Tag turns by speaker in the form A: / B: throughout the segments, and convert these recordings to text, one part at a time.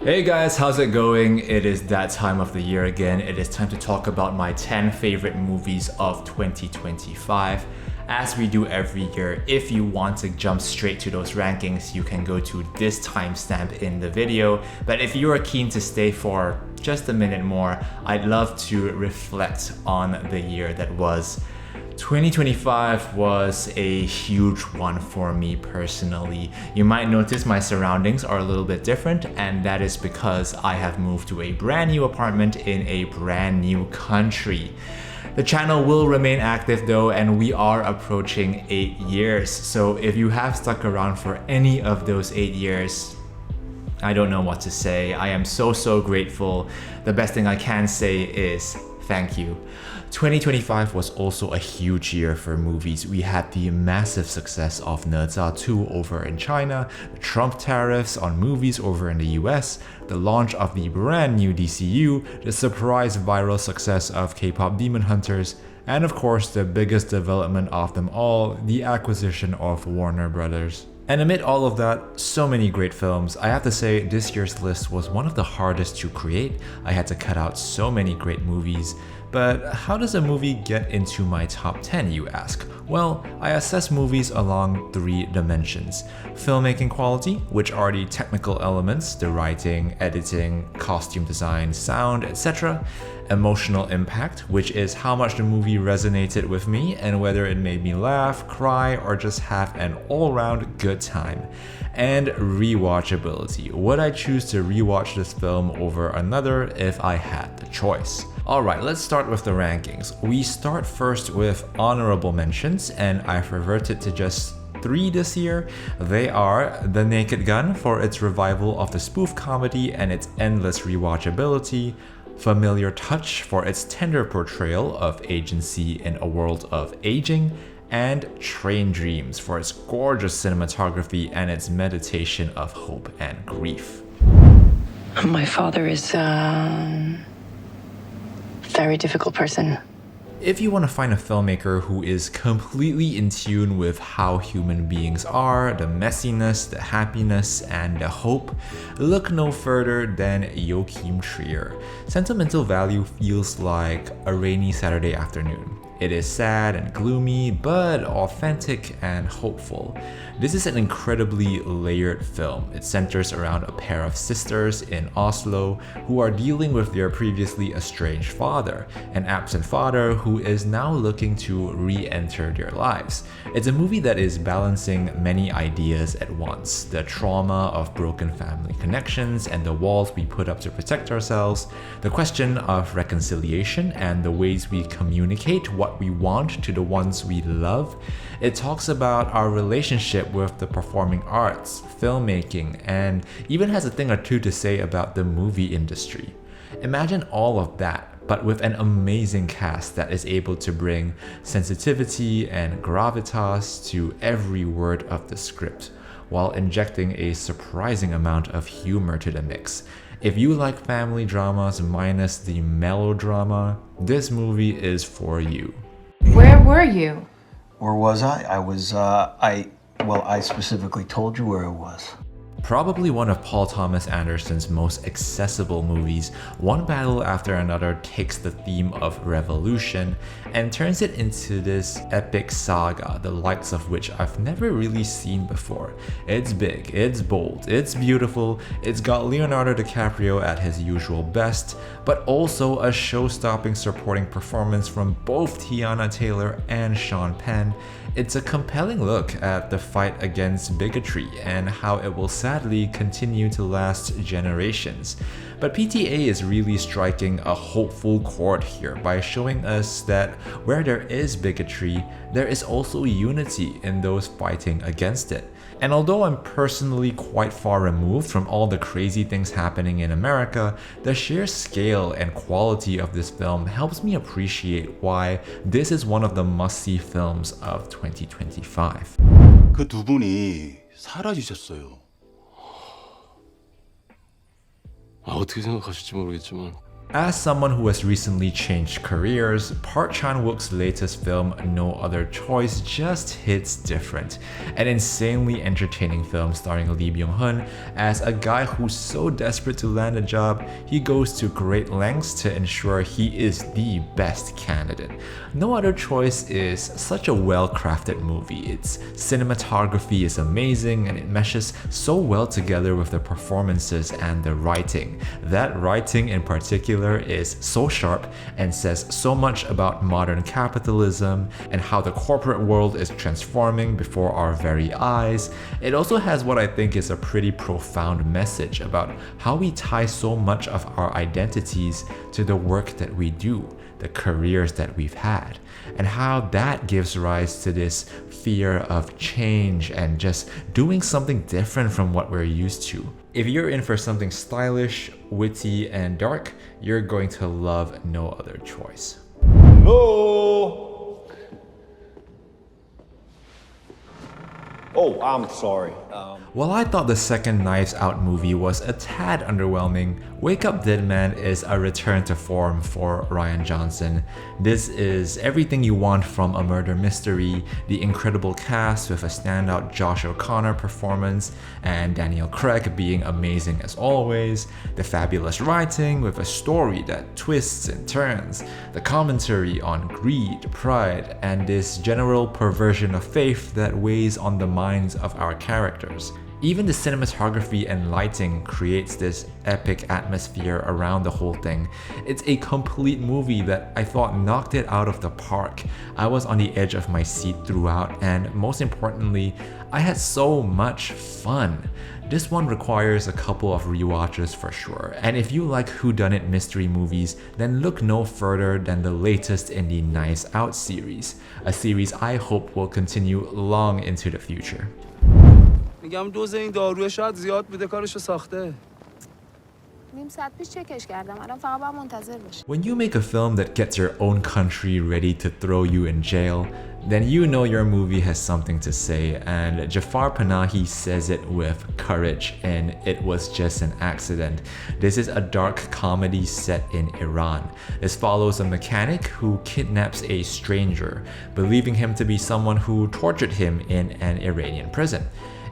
A: Hey guys, how's it going? It is that time of the year again. It is time to talk about my 10 favorite movies of 2025. As we do every year, if you want to jump straight to those rankings, you can go to this timestamp in the video. But if you are keen to stay for just a minute more, I'd love to reflect on the year that was. 2025 was a huge one for me personally. You might notice my surroundings are a little bit different, and that is because I have moved to a brand new apartment in a brand new country. The channel will remain active though, and we are approaching 8 years. So if you have stuck around for any of those 8 years, I don't know what to say. I am so grateful. The best thing I can say is thank you. 2025 was also a huge year for movies. We had the massive success of Ne Zha II over in China, the Trump tariffs on movies over in the US, the launch of the brand new DCU, the surprise viral success of K-pop Demon Hunters, and of course the biggest development of them all, the acquisition of Warner Brothers. And amid all of that, so many great films. I have to say, this year's list was one of the hardest to create. I had to cut out so many great movies. But how does a movie get into my top 10, you ask? Well, I assess movies along 3 dimensions. Filmmaking quality, which are the technical elements, the writing, editing, costume design, sound, etc. Emotional impact, which is how much the movie resonated with me and whether it made me laugh, cry, or just have an all-round good time. And rewatchability, would I choose to rewatch this film over another if I had the choice? Alright, let's start with the rankings. We start first with honorable mentions, and I've reverted to just 3 this year. They are The Naked Gun for its revival of the spoof comedy and its endless rewatchability, Familiar Touch for its tender portrayal of agency in a world of aging, and Train Dreams for its gorgeous cinematography and its meditation of hope and grief.
B: My father is a very difficult person.
A: If you want to find a filmmaker who is completely in tune with how human beings are, the messiness, the happiness, and the hope, look no further than Joachim Trier. Sentimental Value feels like a rainy Saturday afternoon. It is sad and gloomy, but authentic and hopeful. This is an incredibly layered film. It centers around a pair of sisters in Oslo who are dealing with their previously estranged father, an absent father who is now looking to re-enter their lives. It's a movie that is balancing many ideas at once: the trauma of broken family connections and the walls we put up to protect ourselves, the question of reconciliation and the ways we communicate what we want to the ones we love. It talks about our relationship with the performing arts, filmmaking, and even has a thing or two to say about the movie industry. Imagine all of that, but with an amazing cast that is able to bring sensitivity and gravitas to every word of the script, while injecting a surprising amount of humor to the mix. If you like family dramas minus the melodrama, this movie is for you.
C: Where were you?
D: Where was I? I specifically told you where I was.
A: Probably one of Paul Thomas Anderson's most accessible movies, one battle after another takes the theme of revolution and turns it into this epic saga, the likes of which I've never really seen before. It's big, it's bold, it's beautiful, it's got Leonardo DiCaprio at his usual best, but also a show-stopping supporting performance from both Tiana Taylor and Sean Penn. It's a compelling look at the fight against bigotry and how it will sadly continue to last generations. But PTA is really striking a hopeful chord here by showing us that where there is bigotry, there is also unity in those fighting against it. And although I'm personally quite far removed from all the crazy things happening in America, the sheer scale and quality of this film helps me appreciate why this is one of the must-see films of 2025.
E: 그 두 분이 사라지셨어요. 어떻게 생각하실지 모르겠지만
A: As someone who has recently changed careers, Park Chan-wook's latest film, No Other Choice, just hits different. An insanely entertaining film starring Lee Byung-hun as a guy who's so desperate to land a job, he goes to great lengths to ensure he is the best candidate. No Other Choice is such a well-crafted movie. Its cinematography is amazing and it meshes so well together with the performances and the writing. That writing in particular is so sharp and says so much about modern capitalism and how the corporate world is transforming before our very eyes. It also has what I think is a pretty profound message about how we tie so much of our identities to the work that we do, the careers that we've had, and how that gives rise to this fear of change and just doing something different from what we're used to. If you're in for something stylish, witty, and dark, you're going to love No Other Choice.
F: Hello? Oh, I'm sorry.
A: While I thought the second Knives Out movie was a tad underwhelming, Wake Up Dead Man is a return to form for Rian Johnson. This is everything you want from a murder mystery, the incredible cast with a standout Josh O'Connor performance and Daniel Craig being amazing as always, the fabulous writing with a story that twists and turns, the commentary on greed, pride, and this general perversion of faith that weighs on the minds of our characters. Even the cinematography and lighting creates this epic atmosphere around the whole thing. It's a complete movie that I thought knocked it out of the park. I was on the edge of my seat throughout, and most importantly, I had so much fun. This one requires a couple of rewatches for sure, and if you like whodunit mystery movies, then look no further than the latest in the Knives Out series, a series I hope will continue long into the future.
G: میگم دوز این داروی شاید زیاد بوده کارشو ساخته.
H: نیم ساعت پیش چکش کردم. الان فقط باید منتظر باشی.
A: When you make a film that gets your own country ready to throw you in jail, then you know your movie has something to say, and Jafar Panahi says it with courage in It Was Just an Accident. This is a dark comedy set in Iran. This follows a mechanic who kidnaps a stranger, believing him to be someone who tortured him in an Iranian prison.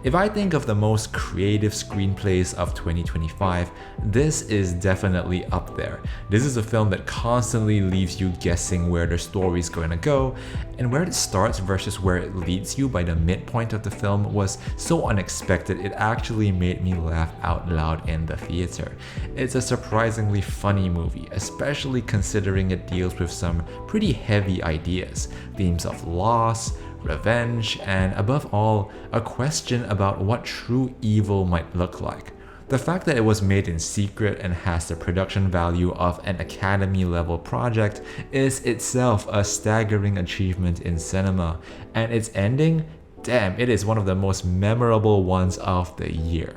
A: If I think of the most creative screenplays of 2025, this is definitely up there. This is a film that constantly leaves you guessing where the story is going to go, and where it starts versus where it leads you by the midpoint of the film was so unexpected it actually made me laugh out loud in the theater. It's a surprisingly funny movie, especially considering it deals with some pretty heavy ideas, themes of loss, revenge, and above all, a question about what true evil might look like. The fact that it was made in secret and has the production value of an Academy-level project is itself a staggering achievement in cinema, and its ending, damn, it is one of the most memorable ones of the year.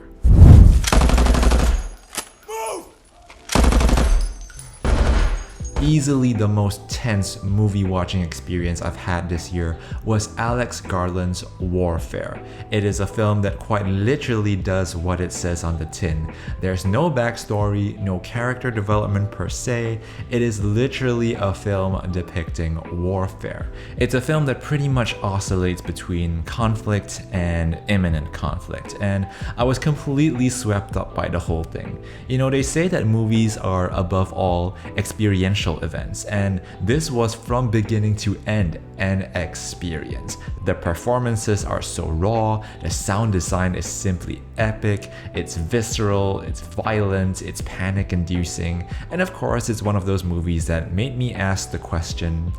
A: Easily the most tense movie watching experience I've had this year was Alex Garland's Warfare. It is a film that quite literally does what it says on the tin. There's no backstory, no character development per se. It is literally a film depicting warfare. It's a film that pretty much oscillates between conflict and imminent conflict, and I was completely swept up by the whole thing. You know, they say that movies are above all experiential events, and this was from beginning to end an experience. The performances are so raw, the sound design is simply epic, it's visceral, it's violent, it's panic-inducing, and of course it's one of those movies that made me ask the question,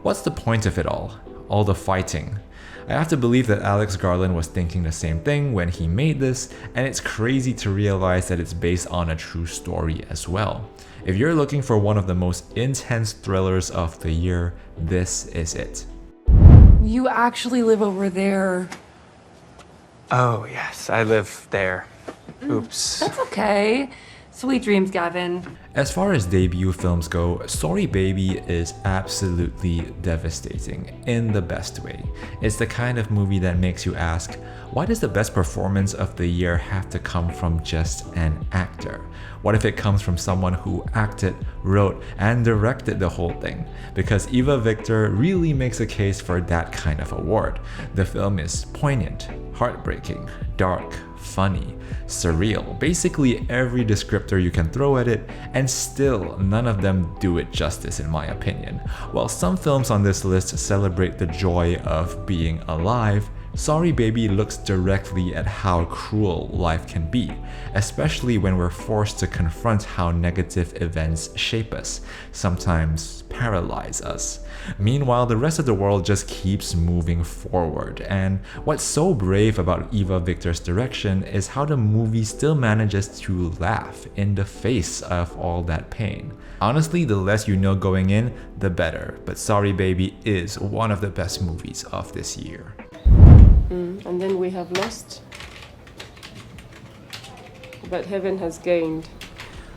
A: what's the point of it all the fighting? I have to believe that Alex Garland was thinking the same thing when he made this, and it's crazy to realize that it's based on a true story as well. If you're looking for one of the most intense thrillers of the year, this is it.
C: You actually live over there.
I: Oh, yes, I live there. Oops.
C: That's okay. Sweet dreams, Gavin.
A: As far as debut films go, Sorry Baby is absolutely devastating in the best way. It's the kind of movie that makes you ask, why does the best performance of the year have to come from just an actor? What if it comes from someone who acted, wrote, and directed the whole thing? Because Eva Victor really makes a case for that kind of award. The film is poignant, heartbreaking, dark, funny, surreal, basically every descriptor you can throw at it, and still none of them do it justice in my opinion. While some films on this list celebrate the joy of being alive, Sorry Baby looks directly at how cruel life can be, especially when we're forced to confront how negative events shape us, sometimes paralyze us. Meanwhile, the rest of the world just keeps moving forward, and what's so brave about Eva Victor's direction is how the movie still manages to laugh in the face of all that pain. Honestly, the less you know going in, the better, but Sorry Baby is one of the best movies of this year.
I: And then we have lost, but heaven has gained.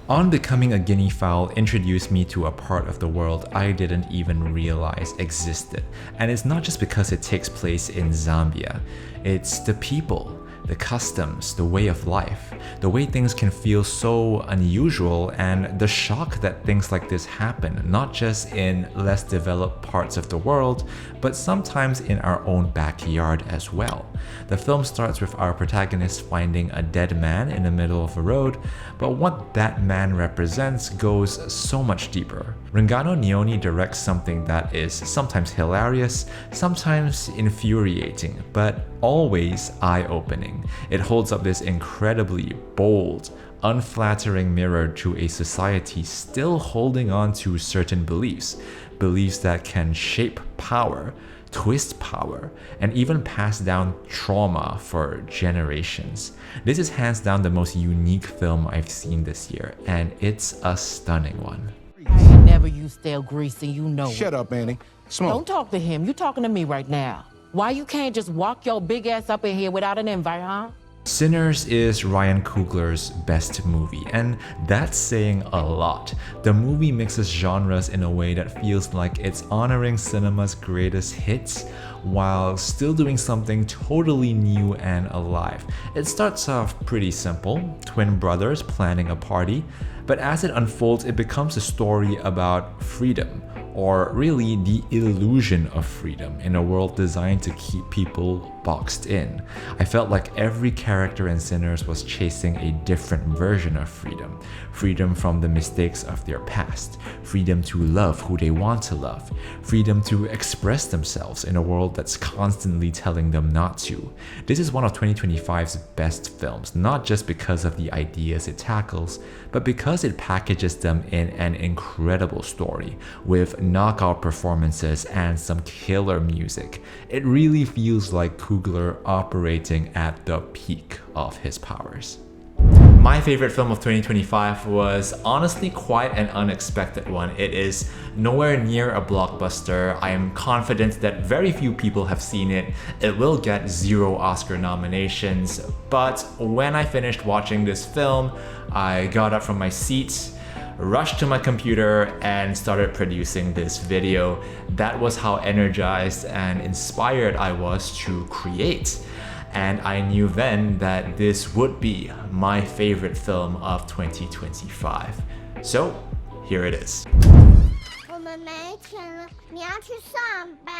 A: On Becoming a Guinea Fowl introduced me to a part of the world I didn't even realize existed. And it's not just because it takes place in Zambia. It's the people, the customs, the way of life, the way things can feel so unusual, and the shock that things like this happen, not just in less developed parts of the world, but sometimes in our own backyard as well. The film starts with our protagonist finding a dead man in the middle of a road, but what that man represents goes so much deeper. Rengano Nioni directs something that is sometimes hilarious, sometimes infuriating, but always eye-opening. It holds up this incredibly bold, unflattering mirror to a society still holding on to certain beliefs that can shape power, twist power, and even pass down trauma for generations. This is hands down the most unique film I've seen this year, and it's a stunning one.
J: I ain't never used stale grease, and you know
E: Shut up, Annie. Smoke.
J: Don't talk to him. You talking to me right now. Why you can't just walk your big ass up in here without an invite, huh?
A: Sinners is Ryan Coogler's best movie, and that's saying a lot. The movie mixes genres in a way that feels like it's honoring cinema's greatest hits while still doing something totally new and alive. It starts off pretty simple, twin brothers planning a party, but as it unfolds, it becomes a story about freedom, or really the illusion of freedom in a world designed to keep people boxed in. I felt like every character in Sinners was chasing a different version of freedom. Freedom from the mistakes of their past, freedom to love who they want to love, freedom to express themselves in a world that's constantly telling them not to. This is one of 2025's best films, not just because of the ideas it tackles, but because it packages them in an incredible story with knockout performances and some killer music. It really feels like Coogler operating at the peak of his powers. My favorite film of 2025 was honestly quite an unexpected one. It is nowhere near a blockbuster. I am confident that very few people have seen it. It will get 0 Oscar nominations, but when I finished watching this film, I got up from my seat, rushed to my computer, and started producing this video. That was how energized and inspired I was to create. And I knew then that this would be my favorite film of 2025. So, here it is.
H: 我们没钱了，你要去上班。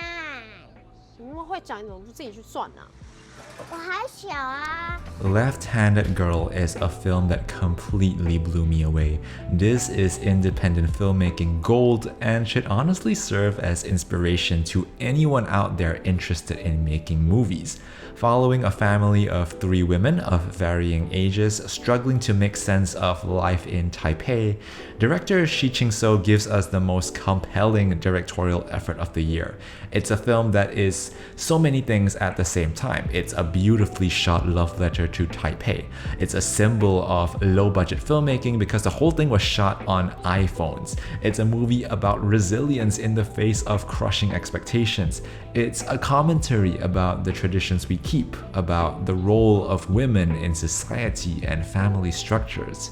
K: 你那么会讲，你怎么不自己去算呢？
H: 我还小啊。
A: Left-Handed Girl is a film that completely blew me away. This is independent filmmaking gold and should honestly serve as inspiration to anyone out there interested in making movies. Following a family of 3 women of varying ages struggling to make sense of life in Taipei, director Shi Ching-so gives us the most compelling directorial effort of the year. It's a film that is so many things at the same time. It's a beautifully shot love letter to Taipei. It's a symbol of low-budget filmmaking because the whole thing was shot on iPhones. It's a movie about resilience in the face of crushing expectations. It's a commentary about the traditions we keep about the role of women in society and family structures.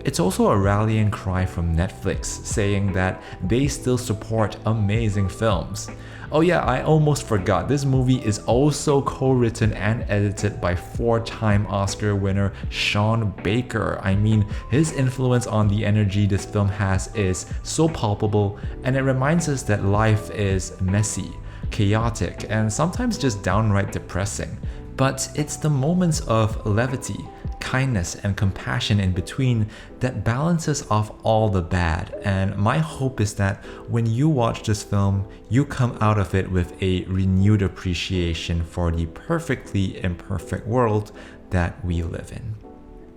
A: It's also a rallying cry from Netflix, saying that they still support amazing films. Oh yeah, I almost forgot, this movie is also co-written and edited by 4-time Oscar winner Sean Baker. I mean, his influence on the energy this film has is so palpable, and it reminds us that life is messy, chaotic, and sometimes just downright depressing. But it's the moments of levity, kindness, and compassion in between that balances off all the bad. And my hope is that when you watch this film, you come out of it with a renewed appreciation for the perfectly imperfect world that we live in.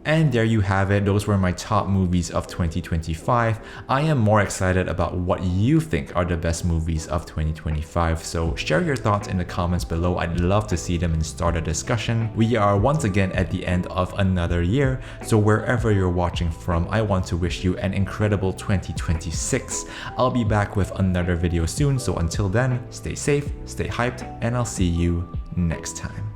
A: And there you have it, those were my top movies of 2025. I am more excited about what you think are the best movies of 2025, so share your thoughts in the comments below. I'd love to see them and start a discussion. We are once again at the end of another year, so wherever you're watching from, I want to wish you an incredible 2026. I'll be back with another video soon, so until then, stay safe, stay hyped, and I'll see you next time.